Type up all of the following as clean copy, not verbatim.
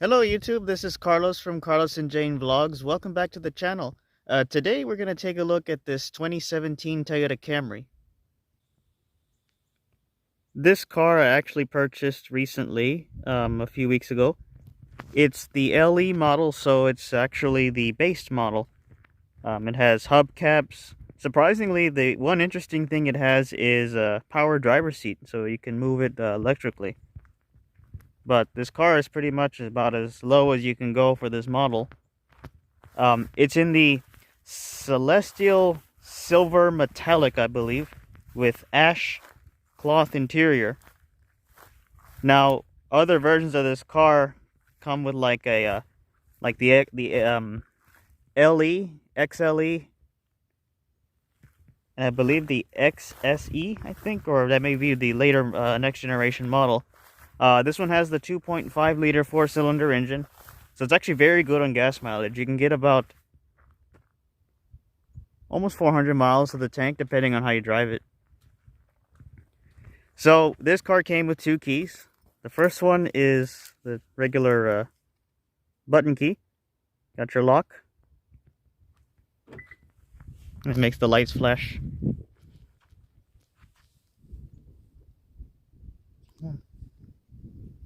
Hello YouTube, this is Carlos from Carlos and Jane Vlogs. Welcome back to the channel. Today we're going to take a look at this 2017 Toyota Camry. This car I actually purchased recently, a few weeks ago. It's the LE model, so it's actually the base model. It has hubcaps. Surprisingly, the one interesting thing it has is a power driver's seat, so you can move it electrically. But this car is pretty much about as low as you can go for this model. It's in the Celestial Silver Metallic, I believe, with ash cloth interior. Now, other versions of this car come with like a LE, XLE, and I believe the XSE, I think, or that may be the later next generation model. This one has the 2.5 liter 4-cylinder engine, so it's actually very good on gas mileage. You can get about almost 400 miles to the tank, depending on how you drive it. So this car came with 2 keys. The first one is the regular button key. Got your lock. It makes the lights flash.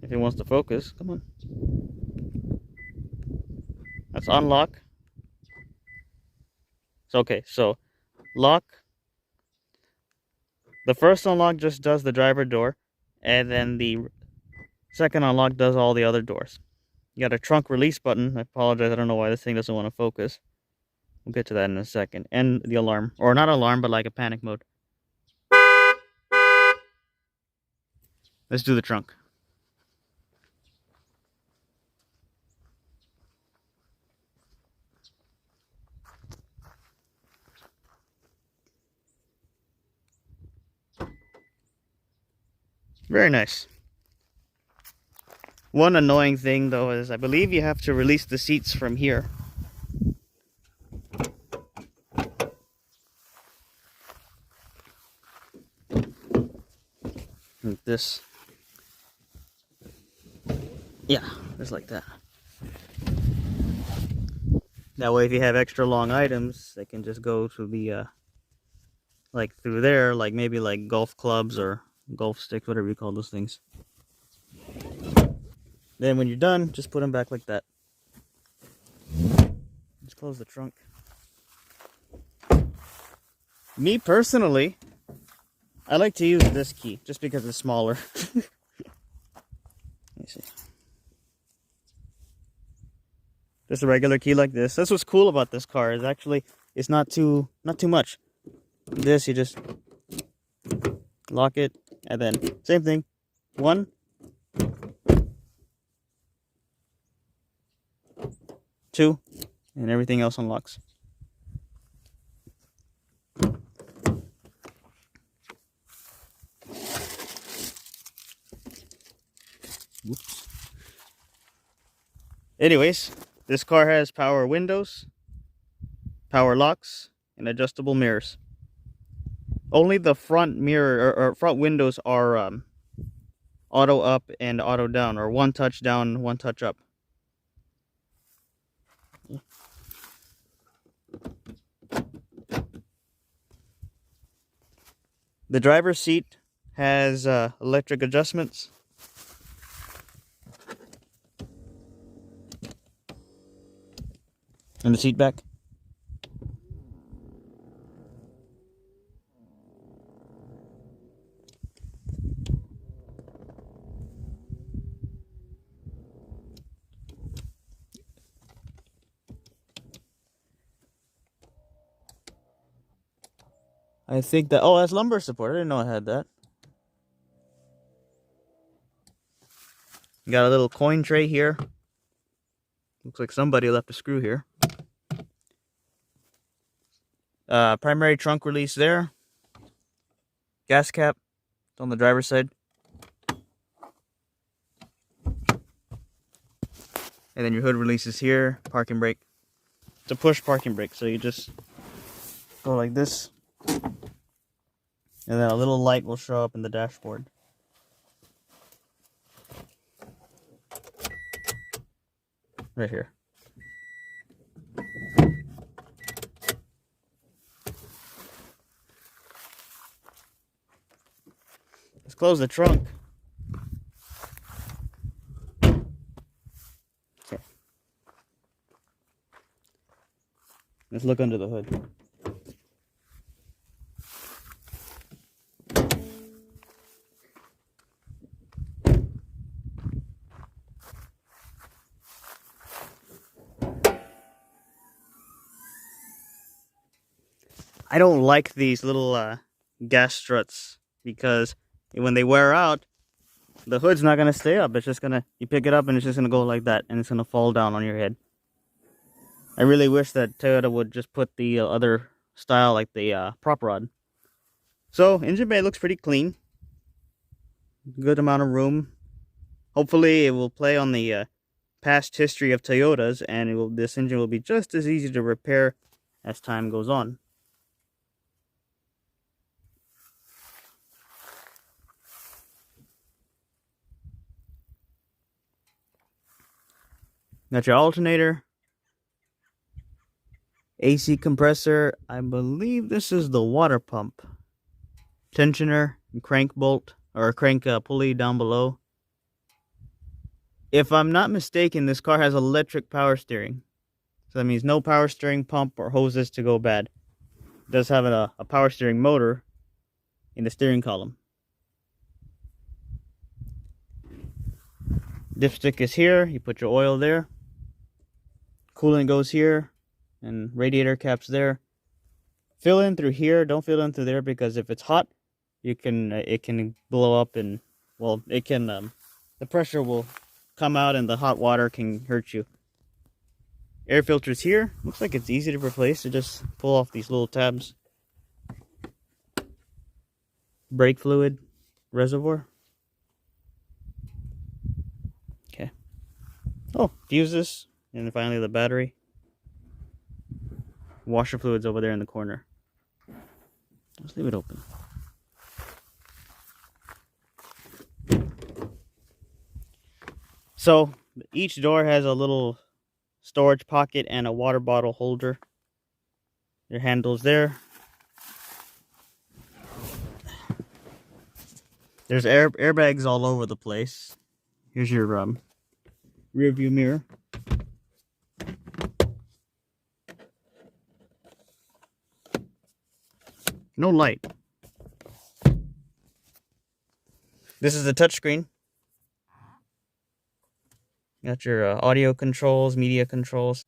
If it wants to focus, come on. That's unlock. So okay, so lock. The first unlock just does the driver door, and then the second unlock does all the other doors. You got a trunk release button. I apologize, I don't know why this thing doesn't want to focus. We'll get to that in a second. And the alarm, or not alarm, but like a panic mode. Let's do the trunk. Very nice. One annoying thing though is I believe you have to release the seats from here. Like this. Yeah, just like that. That way if you have extra long items, they can just go to the like through there, like maybe like golf clubs or golf sticks, whatever you call those things. Then when you're done, just put them back like that. Just close the trunk. Me personally, I like to use this key just because it's smaller. Let me see. Just a regular key like this. That's what's cool about this car, is actually it's not too much. This, you just lock it, and then same thing. 1, 2, and everything else unlocks. Whoops. Anyways, this car has power windows, power locks, and adjustable mirrors. Only the front mirror or front windows are auto up and auto down, or one touch down, one touch up. The driver's seat has electric adjustments. And the seat back. I think that, oh, that's lumbar support. I didn't know I had that. Got a little coin tray here. Looks like somebody left a screw here. Primary trunk release there. Gas cap. It's on the driver's side. And then your hood releases here. Parking brake. It's a push parking brake, so you just go like this. And then a little light will show up in the dashboard. right here. Let's close the trunk. Okay. Let's look under the hood. I don't like these little gas struts because when they wear out, the hood's not going to stay up. It's just going to, you pick it up and it's just going to go like that and it's going to fall down on your head. I really wish that Toyota would just put the other style like the prop rod. So, engine bay looks pretty clean. Good amount of room. Hopefully it will play on the past history of Toyotas, and this engine will be just as easy to repair as time goes on. Got your alternator, AC compressor. I believe this is the water pump. Tensioner and crank bolt, or crank pulley down below. If I'm not mistaken, this car has electric power steering. So that means no power steering pump or hoses to go bad. It does have a power steering motor in the steering column. Dipstick is here. You put your oil there. Coolant goes here. And radiator caps there. Fill in through here. Don't fill in through there because if it's hot, it can blow up and, well, it can, the pressure will come out and the hot water can hurt you. Air filters here. Looks like it's easy to replace. So just pull off these little tabs. Brake fluid reservoir. Okay. Oh, fuses. And then finally the battery. Washer fluid's over there in the corner. Let's leave it open. So each door has a little storage pocket and a water bottle holder. Your handle's there. There's airbags all over the place. Here's your rear view mirror. No light. This is the touchscreen. Got your audio controls, media controls.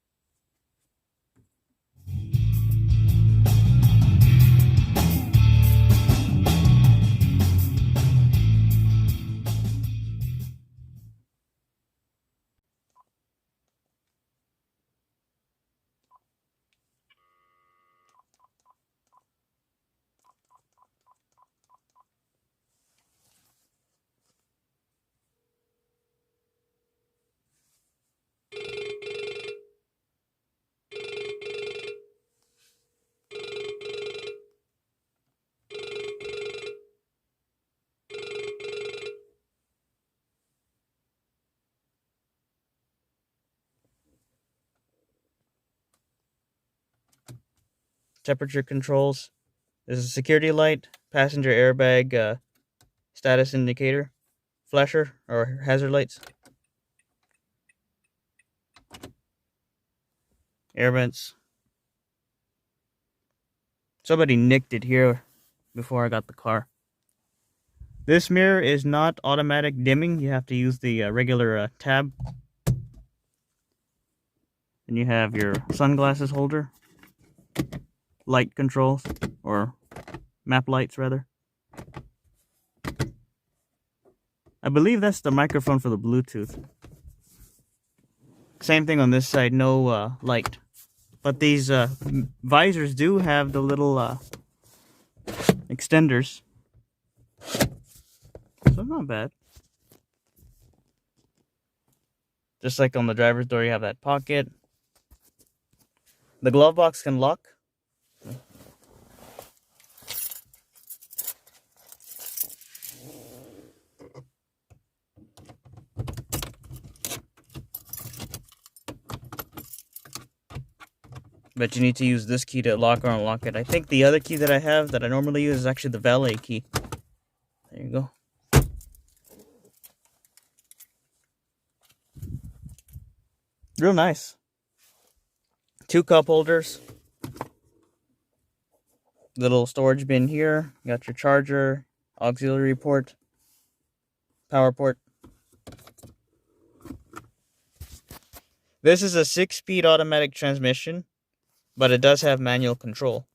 Temperature controls. This is a security light, passenger airbag, status indicator, flasher or hazard lights, air vents. Somebody nicked it here before I got the car. This mirror is not automatic dimming. You have to use the regular tab. And you have your sunglasses holder. Light controls, or map lights rather. I believe that's the microphone for the Bluetooth. Same thing on this side, no light. But these visors do have the little extenders. So not bad. Just like on the driver's door, you have that pocket. The glove box can lock. But you need to use this key to lock or unlock it. I think the other key that I have that I normally use is actually the valet key. There you go. Real nice. 2 cup holders. Little storage bin here. You got your charger, auxiliary port, power port. This is a 6-speed automatic transmission, but it does have manual control.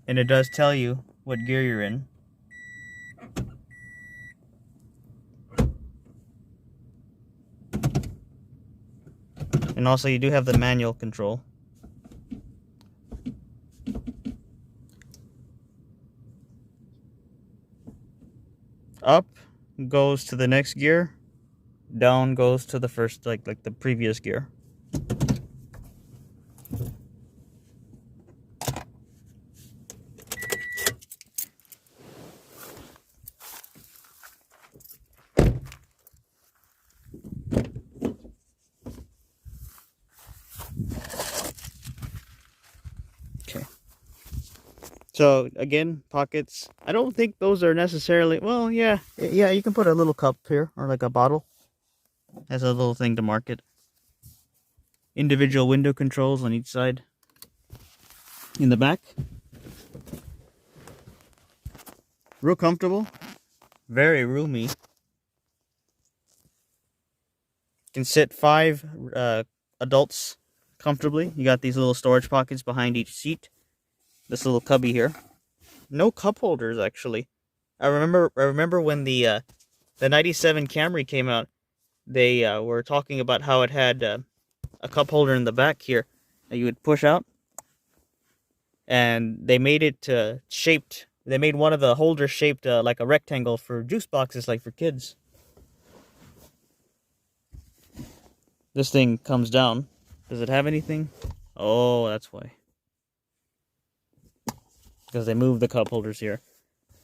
And it does tell you what gear you're in. And also you do have the manual control. Up goes to the next gear. Down goes to the first, like the previous gear. Okay. So again, pockets. I don't think those are necessarily, well, yeah, you can put a little cup here or like a bottle. Has a little thing to mark it. Individual window controls on each side. In the back. Real comfortable. Very roomy. Can sit 5 adults comfortably. You got these little storage pockets behind each seat. This little cubby here. No cup holders actually. I remember when the 97 Camry came out, they were talking about how it had a cup holder in the back here that you would push out. And they made it shaped. They made one of the holders shaped like a rectangle for juice boxes, like for kids. This thing comes down. Does it have anything? Oh, that's why. Because they moved the cup holders here.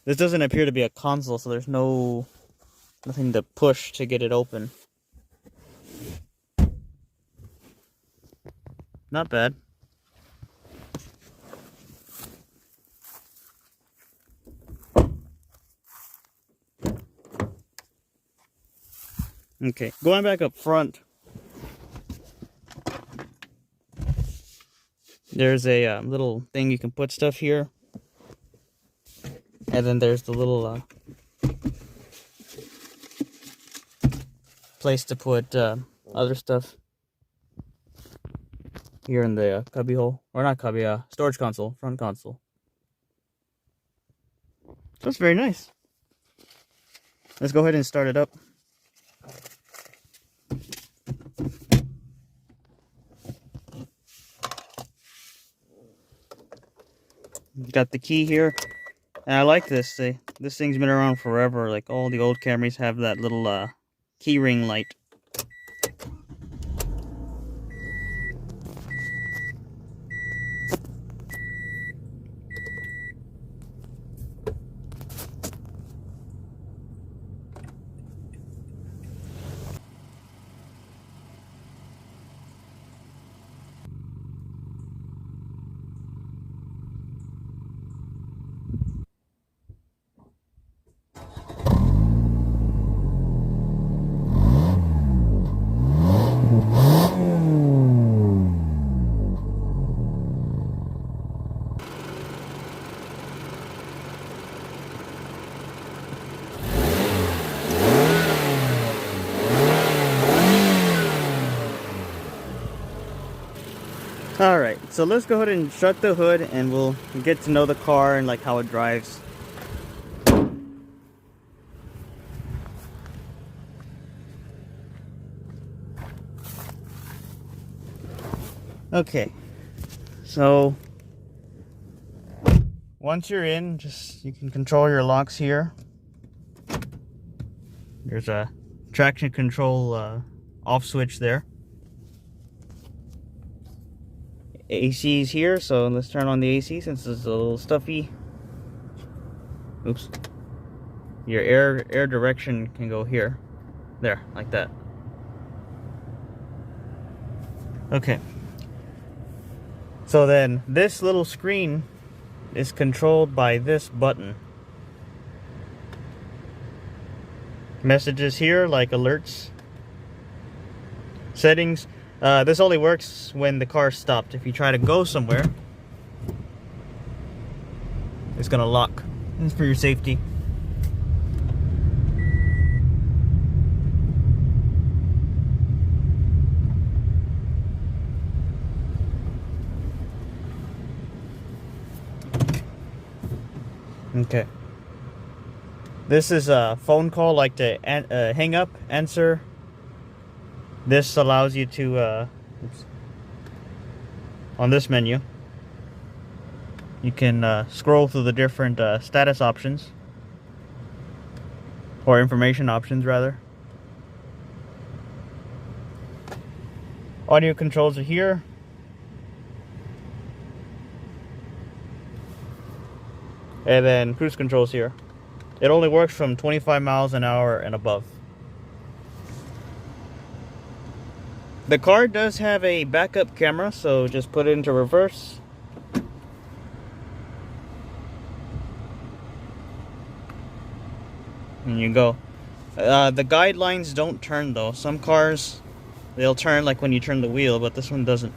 This doesn't appear to be a console, so there's nothing to push to get it open. Not bad. Okay, going back up front. There's a little thing you can put stuff here. And then there's the little place to put other stuff here in the cubby hole. Or not cubby, storage console, front console. So it's very nice. Let's go ahead and start it up. Got the key here. And I like this. This thing's been around forever. Like all the old Camrys have that little key ring light. Alright, so let's go ahead and shut the hood and we'll get to know the car and like how it drives. Okay, so once you're in, you can control your locks here. There's a traction control off switch there. AC's here, so let's turn on the AC since it's a little stuffy. Oops. Your air direction can go here. There, like that. Okay. So then this little screen is controlled by this button. Messages here, like alerts. Settings. This only works when the car stopped. If you try to go somewhere, it's gonna lock. It's for your safety. Okay. This is a phone call, like to hang up, answer. This allows you to, on this menu, you can scroll through the different status options, or information options rather. Audio controls are here. And then cruise controls here. It only works from 25 miles an hour and above. The car does have a backup camera, so just put it into reverse. And you go. The guidelines don't turn though. Some cars, they'll turn like when you turn the wheel, but this one doesn't.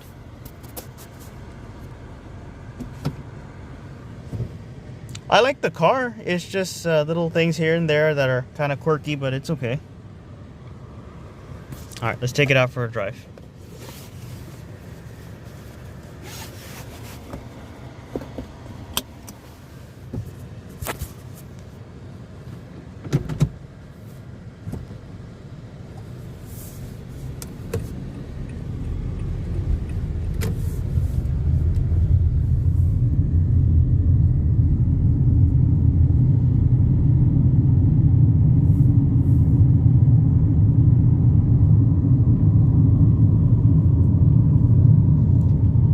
I like the car. It's just little things here and there that are kind of quirky, but it's okay. Alright, let's take it out for a drive.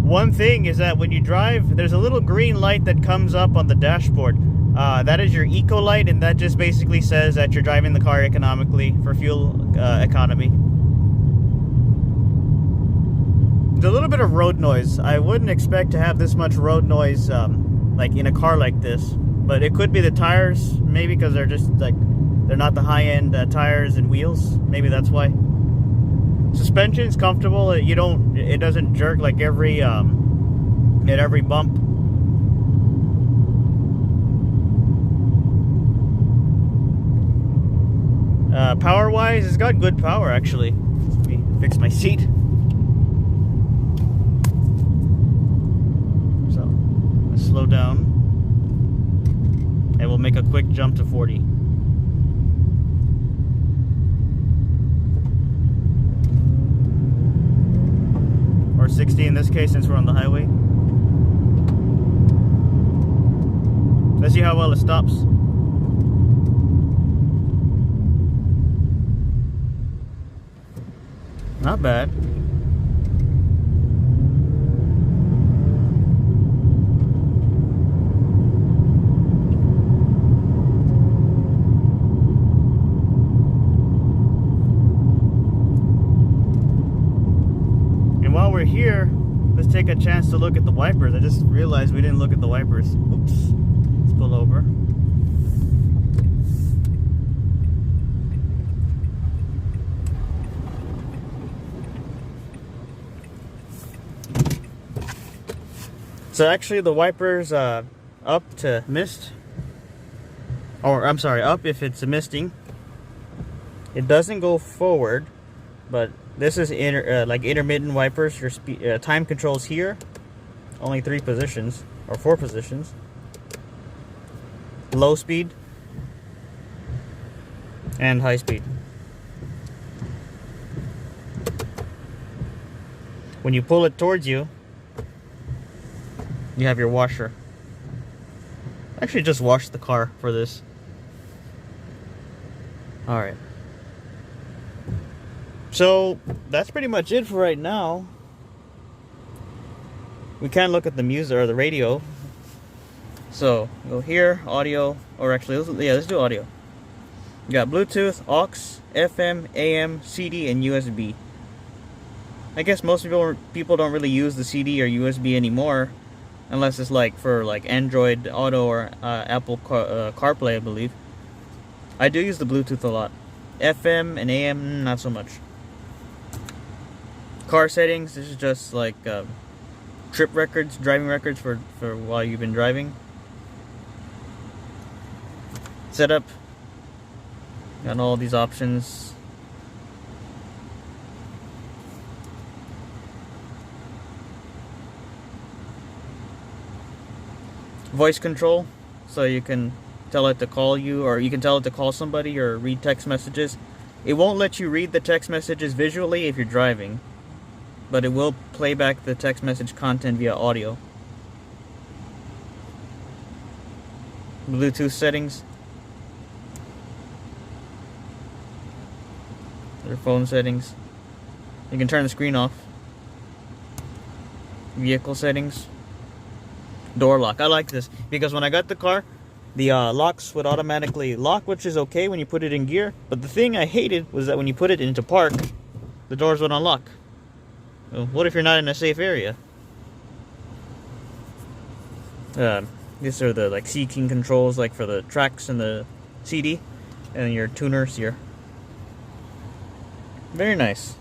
One thing is that when you drive, there's a little green light that comes up on the dashboard. That is your eco light, and that just basically says that you're driving the car economically for fuel economy. There's a little bit of road noise. I wouldn't expect to have this much road noise like in a car like this, but it could be the tires, maybe because they're just like, they're not the high-end tires and wheels. Maybe that's why. Suspension's comfortable. It doesn't jerk like at every bump. Power wise, it's got good power actually. Let me fix my seat. So let's slow down and we'll make a quick jump to 40. Or 60 in this case, since we're on the highway. Let's see how well it stops. Not bad. While we're here, let's take a chance to look at the wipers. I just realized we didn't look at the wipers. Oops. Let's pull over. So actually the wipers up to mist. Or I'm sorry, up if it's misting. It doesn't go forward, but this is like intermittent wipers. Your time controls here. Only 3 positions or 4 positions. Low speed and high speed. When you pull it towards you, you have your washer. Actually, just wash the car for this. All right. So that's pretty much it for right now. We can look at the music or the radio. So go here, audio, or actually, let's do audio. You got Bluetooth, aux, FM, AM, CD, and USB. I guess most people don't really use the CD or USB anymore, unless it's like for like Android Auto or Apple CarPlay, I believe. I do use the Bluetooth a lot. FM and AM, not so much. Car settings, this is just like trip records, driving records for while you've been driving. Setup, got all these options. Voice control, so you can tell it to call you, or you can tell it to call somebody or read text messages. It won't let you read the text messages visually if you're driving, but it will play back the text message content via audio. Bluetooth settings. Their phone settings. You can turn the screen off. Vehicle settings. Door lock. I like this because when I got the car, the locks would automatically lock, which is okay when you put it in gear. But the thing I hated was that when you put it into park, the doors would unlock. Well, what if you're not in a safe area? These are the like seeking controls, like for the tracks and the CD, and your tuners here. Very nice.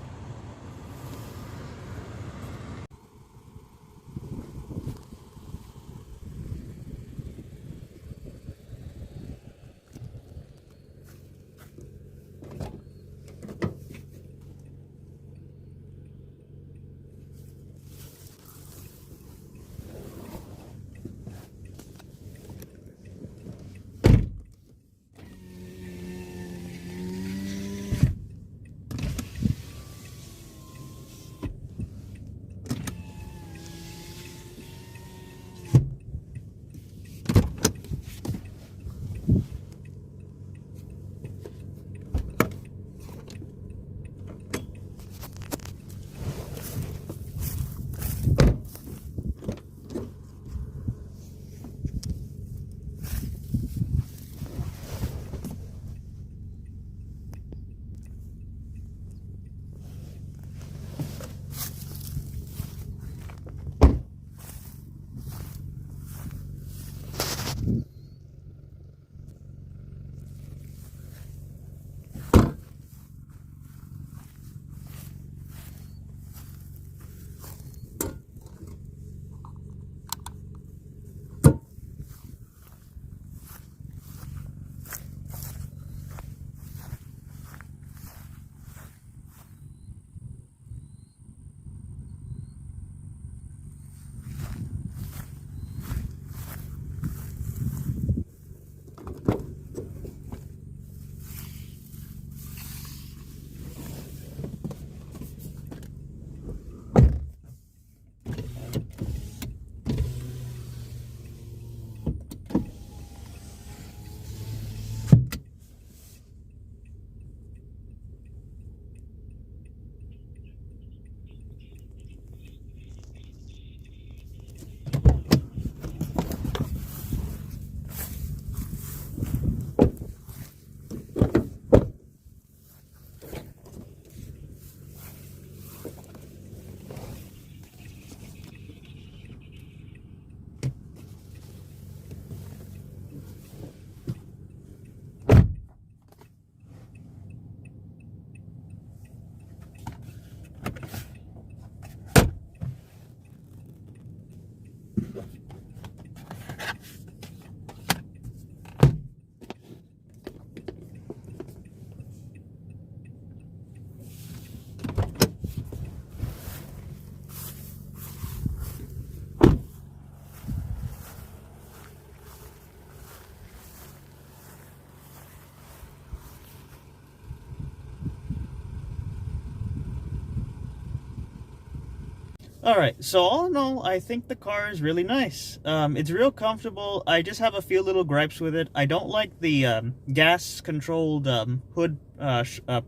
Alright, so all in all, I think the car is really nice. It's real comfortable. I just have a few little gripes with it. I don't like the gas-controlled hood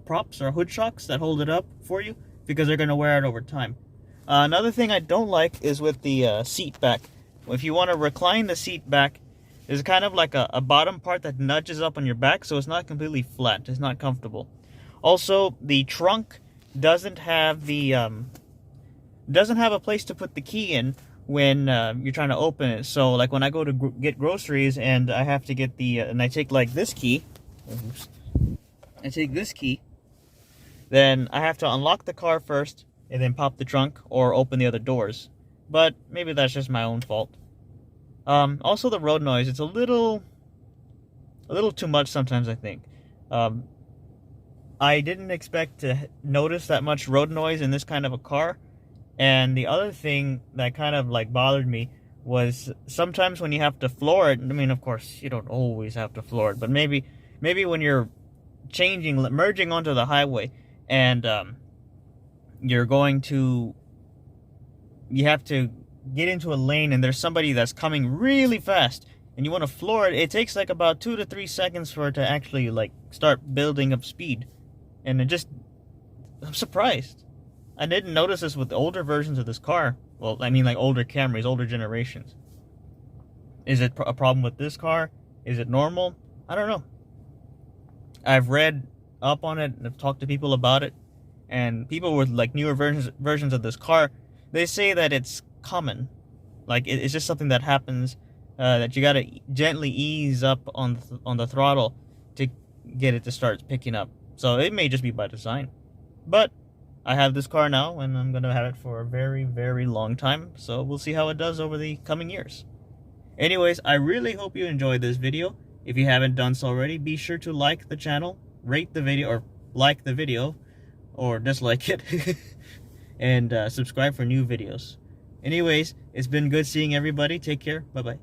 props or hood shocks that hold it up for you, because they're going to wear out over time. Another thing I don't like is with the seat back. If you want to recline the seat back, There's kind of like a bottom part that nudges up on your back, so it's not completely flat. It's not comfortable. Also, the trunk doesn't have the doesn't have a place to put the key in when you're trying to open it. So like when I go to get groceries and I have to get the and I take like this key, oops, I take this key, then I have to unlock the car first and then pop the trunk or open the other doors. But maybe that's just my own fault. Also the road noise, it's a little too much sometimes, I think. I didn't expect to notice that much road noise in this kind of a car. And the other thing that kind of like bothered me was sometimes when you have to floor it, I mean, of course, you don't always have to floor it, but maybe when you're merging onto the highway and you have to get into a lane and there's somebody that's coming really fast and you want to floor it, it takes like about 2 to 3 seconds for it to actually like start building up speed. And I'm surprised. I didn't notice this with older versions of this car. Well, I mean like older Camrys, older generations. Is it a problem with this car? Is it normal? I don't know. I've read up on it and I've talked to people about it. And people with like newer versions of this car, they say that it's common. Like it's just something that happens, that you gotta gently ease up on the throttle to get it to start picking up. So it may just be by design. But I have this car now, and I'm going to have it for a very, very long time, so we'll see how it does over the coming years. Anyways, I really hope you enjoyed this video. If you haven't done so already, be sure to like the channel, rate the video, or like the video, or dislike it, and subscribe for new videos. Anyways, it's been good seeing everybody. Take care. Bye-bye.